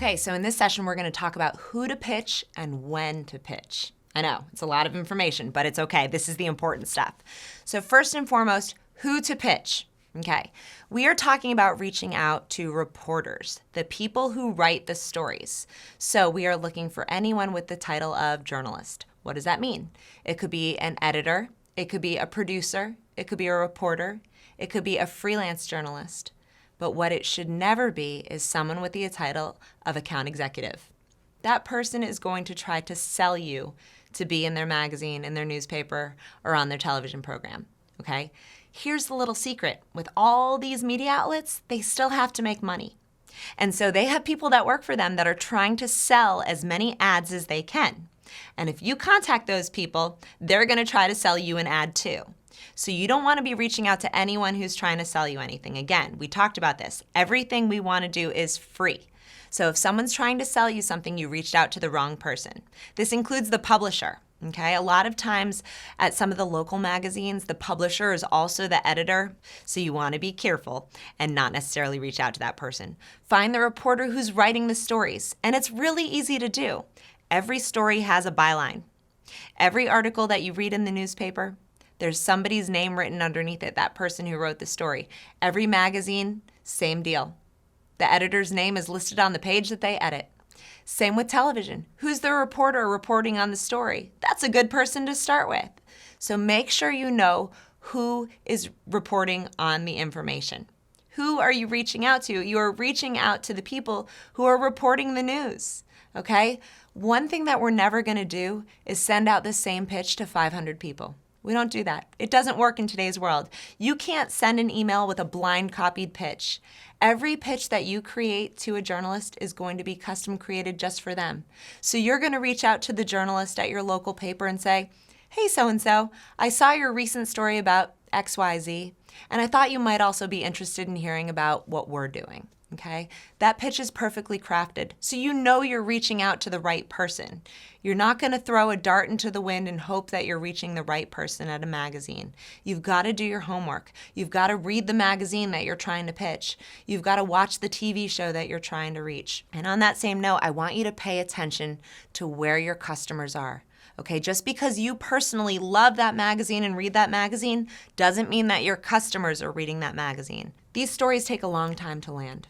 Okay, so in this session, we're going to talk about who to pitch and when to pitch. I know, it's a lot of information, but it's okay. This is the important stuff. So first and foremost, who to pitch. Okay, we are talking about reaching out to reporters, the people who write the stories. So we are looking for anyone with the title of journalist. What does that mean? It could be an editor, it could be a producer, it could be a reporter, it could be a freelance journalist. But what it should never be is someone with the title of account executive. That person is going to try to sell you to be in their magazine, in their newspaper, or on their television program, okay? Here's the little secret. With all these media outlets, they still have to make money. And so they have people that work for them that are trying to sell as many ads as they can. And if you contact those people, they're going to try to sell you an ad too. So you don't want to be reaching out to anyone who's trying to sell you anything. Again, we talked about this. Everything we want to do is free. So if someone's trying to sell you something, you reached out to the wrong person. This includes the publisher. Okay, a lot of times at some of the local magazines, the publisher is also the editor, so you want to be careful and not necessarily reach out to that person. Find the reporter who's writing the stories, and it's really easy to do. Every story has a byline. Every article that you read in the newspaper, there's somebody's name written underneath it, that person who wrote the story. Every magazine, same deal. The editor's name is listed on the page that they edit. Same with television. Who's the reporter reporting on the story? That's a good person to start with. So make sure you know who is reporting on the information. Who are you reaching out to? You are reaching out to the people who are reporting the news, okay? One thing that we're never going to do is send out the same pitch to 500 people. We don't do that. It doesn't work in today's world. You can't send an email with a blind copied pitch. Every pitch that you create to a journalist is going to be custom created just for them. So you're going to reach out to the journalist at your local paper and say, "Hey, so-and-so, I saw your recent story about XYZ, and I thought you might also be interested in hearing about what we're doing." Okay? That pitch is perfectly crafted, so you know you're reaching out to the right person. You're not going to throw a dart into the wind and hope that you're reaching the right person at a magazine. You've got to do your homework. You've got to read the magazine that you're trying to pitch. You've got to watch the TV show that you're trying to reach. And on that same note, I want you to pay attention to where your customers are. Okay, just because you personally love that magazine and read that magazine doesn't mean that your customers are reading that magazine. These stories take a long time to land.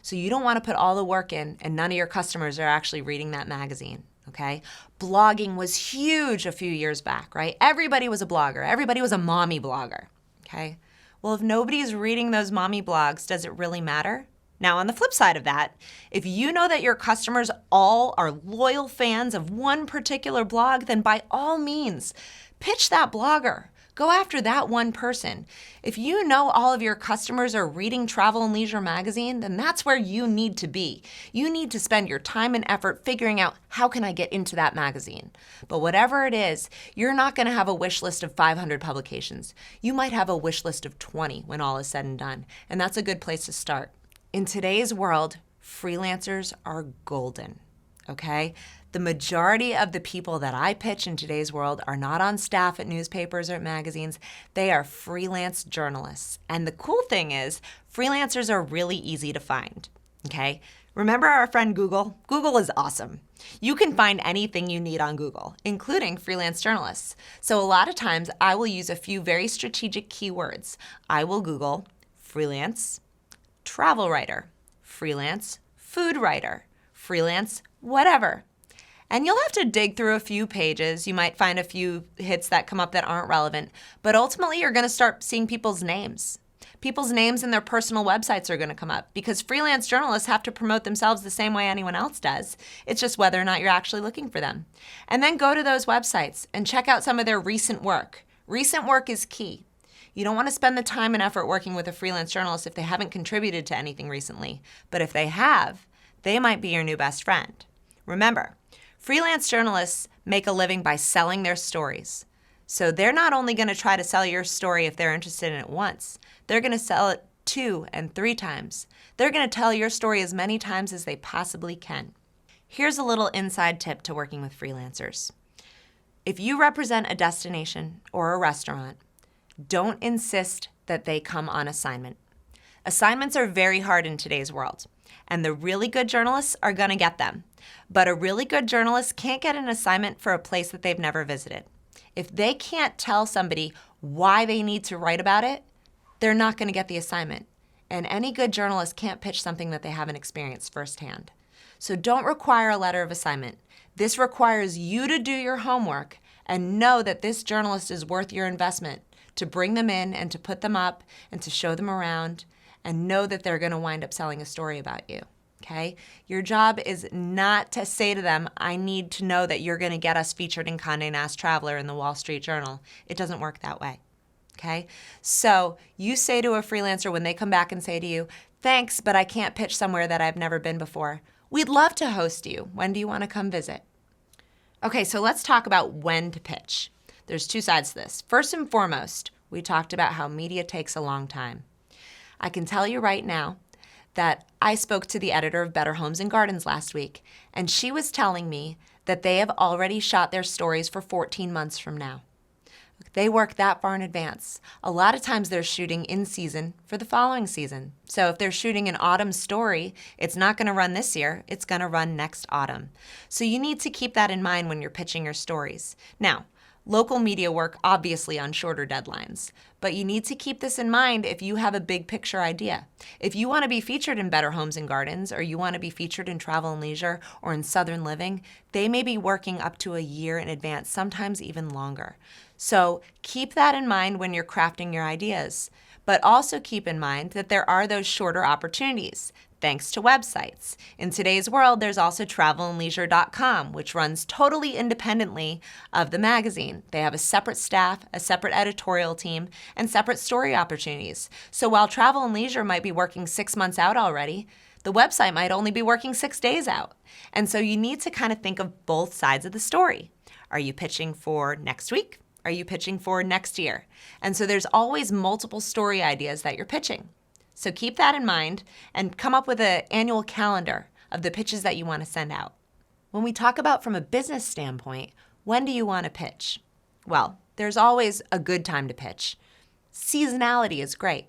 So you don't want to put all the work in and none of your customers are actually reading that magazine, okay? Blogging was huge a few years back, right? Everybody was a blogger. Everybody was a mommy blogger, okay? Well, if nobody's reading those mommy blogs, does it really matter? Now, on the flip side of that, if you know that your customers all are loyal fans of one particular blog, then by all means, pitch that blogger. Go after that one person. If you know all of your customers are reading Travel and Leisure magazine, then that's where you need to be. You need to spend your time and effort figuring out how can I get into that magazine. But whatever it is, you're not going to have a wish list of 500 publications. You might have a wish list of 20 when all is said and done, and that's a good place to start. In today's world, freelancers are golden, okay? The majority of the people that I pitch in today's world are not on staff at newspapers or at magazines. They are freelance journalists. And the cool thing is, freelancers are really easy to find, okay? Remember our friend Google? Google is awesome. You can find anything you need on Google, including freelance journalists. So a lot of times, I will use a few very strategic keywords. I will Google freelance travel writer, freelance food writer, freelance whatever. And you'll have to dig through a few pages. You might find a few hits that come up that aren't relevant, but ultimately you're going to start seeing people's names. People's names and their personal websites are going to come up because freelance journalists have to promote themselves the same way anyone else does. It's just whether or not you're actually looking for them. And then go to those websites and check out some of their recent work. Recent work is key. You don't want to spend the time and effort working with a freelance journalist if they haven't contributed to anything recently. But if they have, they might be your new best friend. Remember, freelance journalists make a living by selling their stories. So they're not only going to try to sell your story if they're interested in it once, they're going to sell it 2 and 3 times. They're going to tell your story as many times as they possibly can. Here's a little inside tip to working with freelancers. If you represent a destination or a restaurant, don't insist that they come on assignment. Assignments are very hard in today's world. And the really good journalists are going to get them. But a really good journalist can't get an assignment for a place that they've never visited. If they can't tell somebody why they need to write about it, they're not going to get the assignment. And any good journalist can't pitch something that they haven't experienced firsthand. So don't require a letter of assignment. This requires you to do your homework and know that this journalist is worth your investment, to bring them in and to put them up and to show them around, and know that they're going to wind up selling a story about you. Okay? Your job is not to say to them, I need to know that you're going to get us featured in Condé Nast Traveler in the Wall Street Journal. It doesn't work that way. Okay? So you say to a freelancer when they come back and say to you, thanks, but I can't pitch somewhere that I've never been before. We'd love to host you. When do you want to come visit? Okay, so let's talk about when to pitch. There's two sides to this. First and foremost, we talked about how media takes a long time. I can tell you right now that I spoke to the editor of Better Homes and Gardens last week, and she was telling me that they have already shot their stories for 14 months from now. They work that far in advance. A lot of times they're shooting in season for the following season. So if they're shooting an autumn story, it's not going to run this year, it's going to run next autumn. So you need to keep that in mind when you're pitching your stories. Now, local media work obviously on shorter deadlines, but you need to keep this in mind if you have a big picture idea. If you want to be featured in Better Homes and Gardens, or you want to be featured in Travel and Leisure or in Southern Living, they may be working up to a year in advance, sometimes even longer. So keep that in mind when you're crafting your ideas, but also keep in mind that there are those shorter opportunities, thanks to websites. In today's world, there's also travelandleisure.com, which runs totally independently of the magazine. They have a separate staff, a separate editorial team, and separate story opportunities. So while Travel and Leisure might be working 6 months out already, the website might only be working 6 days out. And so you need to kind of think of both sides of the story. Are you pitching for next week? Are you pitching for next year? And so there's always multiple story ideas that you're pitching. So keep that in mind and come up with an annual calendar of the pitches that you want to send out. When we talk about from a business standpoint, when do you want to pitch? Well, there's always a good time to pitch. Seasonality is great.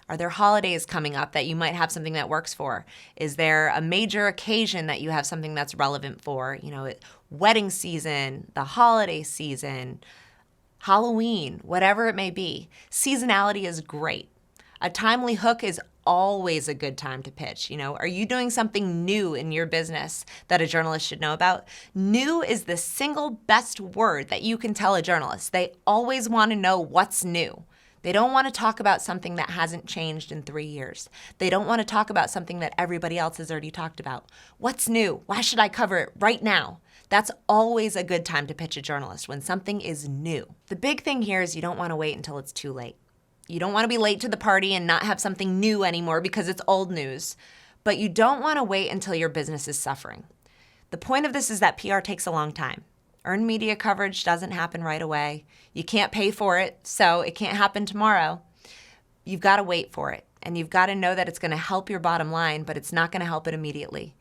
Are there holidays coming up that you might have something that works for? Is there a major occasion that you have something that's relevant for? Wedding season, the holiday season, Halloween, whatever it may be. Seasonality is great. A timely hook is always a good time to pitch. Are you doing something new in your business that a journalist should know about? New is the single best word that you can tell a journalist. They always want to know what's new. They don't want to talk about something that hasn't changed in 3 years. They don't want to talk about something that everybody else has already talked about. What's new? Why should I cover it right now? That's always a good time to pitch a journalist, when something is new. The big thing here is you don't want to wait until it's too late. You don't want to be late to the party and not have something new anymore because it's old news. But you don't want to wait until your business is suffering. The point of this is that PR takes a long time. Earned media coverage doesn't happen right away. You can't pay for it, so it can't happen tomorrow. You've got to wait for it. And you've got to know that it's going to help your bottom line, but it's not going to help it immediately.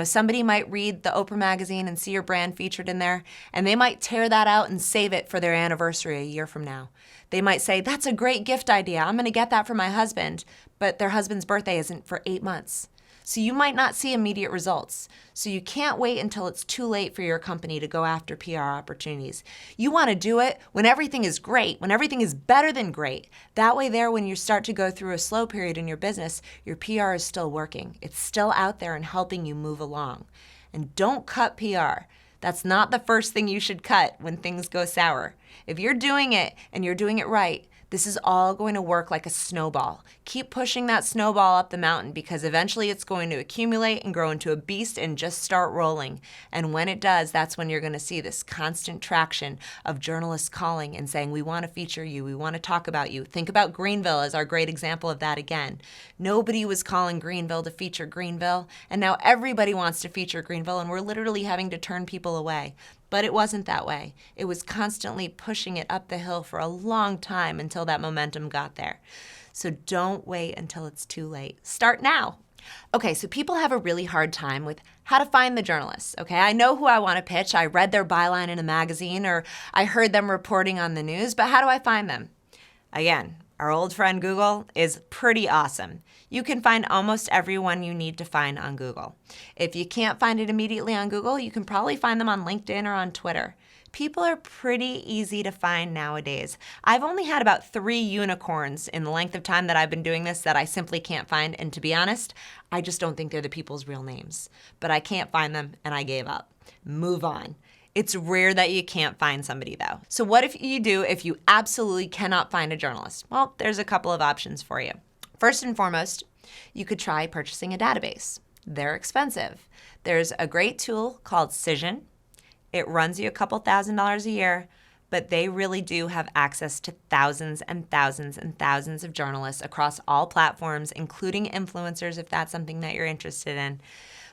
Somebody might read the Oprah magazine and see your brand featured in there, and they might tear that out and save it for their anniversary a year from now. They might say, that's a great gift idea. I'm going to get that for my husband, but their husband's birthday isn't for 8 months. So you might not see immediate results. So you can't wait until it's too late for your company to go after PR opportunities. You want to do it when everything is great, when everything is better than great. That way there, when you start to go through a slow period in your business, your PR is still working. It's still out there and helping you move along. And don't cut PR. That's not the first thing you should cut when things go sour. If you're doing it and you're doing it right, this is all going to work like a snowball. Keep pushing that snowball up the mountain, because eventually it's going to accumulate and grow into a beast and just start rolling. And when it does, that's when you're going to see this constant traction of journalists calling and saying, we want to feature you, we want to talk about you. Think about Greenville as our great example of that again. Nobody was calling Greenville to feature Greenville, and now everybody wants to feature Greenville, and we're literally having to turn people away. But it wasn't that way. It was constantly pushing it up the hill for a long time until that momentum got there. So don't wait until it's too late. Start now. Okay, so people have a really hard time with how to find the journalists. Okay, I know who I want to pitch. I read their byline in a magazine, or I heard them reporting on the news, but how do I find them? Again, Our old friend Google is pretty awesome. You can find almost everyone you need to find on Google. If you can't find it immediately on Google, you can probably find them on LinkedIn or on Twitter. People are pretty easy to find nowadays. I've only had about 3 unicorns in the length of time that I've been doing this that I simply can't find, and to be honest, I just don't think they're the people's real names. But I can't find them, and I gave up. Move on. It's rare that you can't find somebody though. So what if you absolutely cannot find a journalist? Well, there's a couple of options for you. First and foremost, you could try purchasing a database. They're expensive. There's a great tool called Cision. It runs you a couple $1,000s a year, but they really do have access to thousands and thousands and thousands of journalists across all platforms, including influencers if that's something that you're interested in.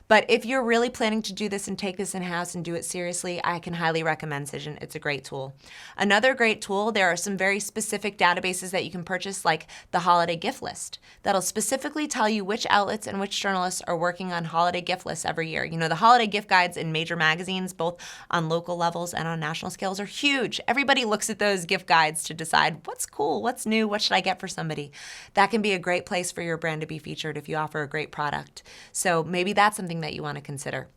But if you're really planning to do this and take this in-house and do it seriously, I can highly recommend Cision. It's a great tool. Another great tool, there are some very specific databases that you can purchase, like the holiday gift list, that'll specifically tell you which outlets and which journalists are working on holiday gift lists every year. You know, the holiday gift guides in major magazines, both on local levels and on national scales, are huge. Everybody looks at those gift guides to decide what's cool, what's new, what should I get for somebody. That can be a great place for your brand to be featured if you offer a great product. So maybe that's something that you want to consider.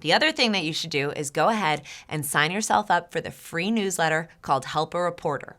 The other thing that you should do is go ahead and sign yourself up for the free newsletter called Help a Reporter.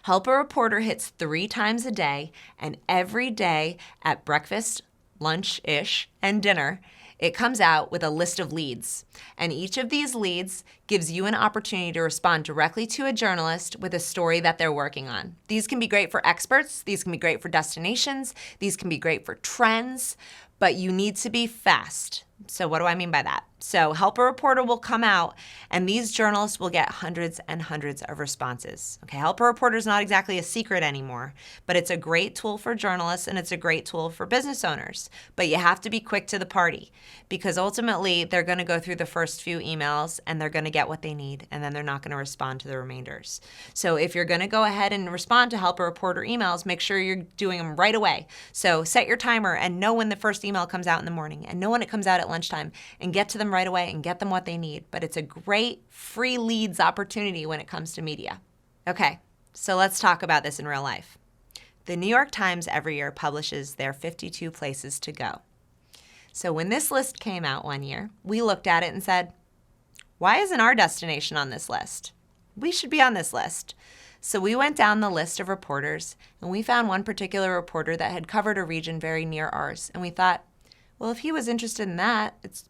Help a Reporter hits 3 times a day, and every day at breakfast, lunch-ish, and dinner, it comes out with a list of leads. And each of these leads gives you an opportunity to respond directly to a journalist with a story that they're working on. These can be great for experts, these can be great for destinations, these can be great for trends, but you need to be fast. So what do I mean by that? So Help a Reporter will come out, and these journalists will get hundreds and hundreds of responses. Okay, Help a Reporter is not exactly a secret anymore, but it's a great tool for journalists and it's a great tool for business owners. But you have to be quick to the party, because ultimately they're going to go through the first few emails and they're going to get what they need, and then they're not going to respond to the remainders. So if you're going to go ahead and respond to Help a Reporter emails, make sure you're doing them right away. So set your timer and know when the first email comes out in the morning and know when it comes out at lunchtime, and get to them right away and get them what they need. But it's a great free leads opportunity when it comes to media. Okay, so let's talk about this in real life. The New York Times every year publishes their 52 places to go. So when this list came out one year, we looked at it and said, why isn't our destination on this list? We should be on this list. So we went down the list of reporters, and we found one particular reporter that had covered a region very near ours. And we thought, well, if he was interested in that, it's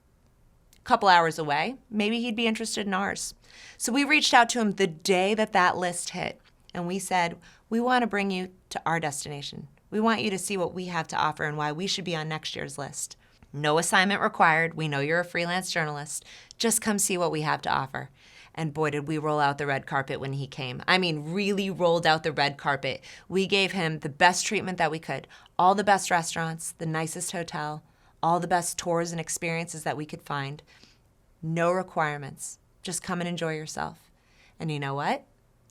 a couple hours away, maybe he'd be interested in ours. So we reached out to him the day that that list hit, and we said, we want to bring you to our destination. We want you to see what we have to offer and why we should be on next year's list. No assignment required. We know you're a freelance journalist. Just come see what we have to offer. And boy, did we roll out the red carpet when he came. I mean, really rolled out the red carpet. We gave him the best treatment that we could. All the best restaurants, the nicest hotel, all the best tours and experiences that we could find. No requirements. Just come and enjoy yourself. And you know what?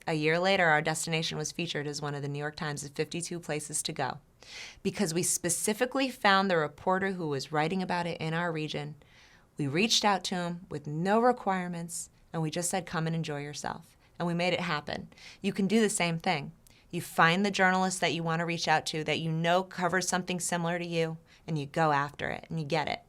A year later, our destination was featured as one of the New York Times' 52 places to go, because we specifically found the reporter who was writing about it in our region. We reached out to him with no requirements, and we just said, come and enjoy yourself. And we made it happen. You can do the same thing. You find the journalist that you want to reach out to, that you know covers something similar to you, and you go after it, and you get it.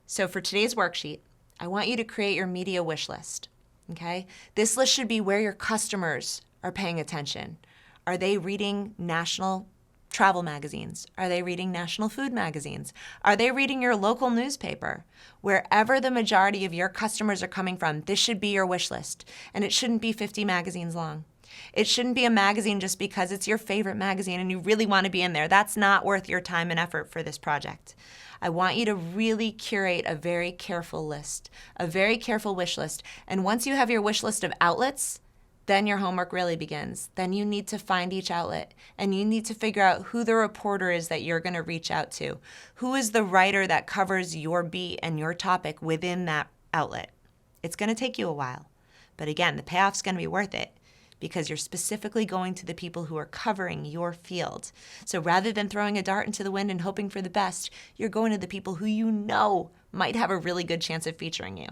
So for today's worksheet, I want you to create your media wish list, okay? This list should be where your customers are paying attention. Are they reading national travel magazines? Are they reading national food magazines? Are they reading your local newspaper? Wherever the majority of your customers are coming from, this should be your wish list. And it shouldn't be 50 magazines long. It shouldn't be a magazine just because it's your favorite magazine and you really want to be in there. That's not worth your time and effort for this project. I want you to really curate a very careful list, a very careful wish list. And once you have your wish list of outlets, then your homework really begins. Then you need to find each outlet, and you need to figure out who the reporter is that you're going to reach out to. Who is the writer that covers your beat and your topic within that outlet? It's going to take you a while. But again, the payoff's going to be worth it, because you're specifically going to the people who are covering your field. So rather than throwing a dart into the wind and hoping for the best, you're going to the people who you know might have a really good chance of featuring you.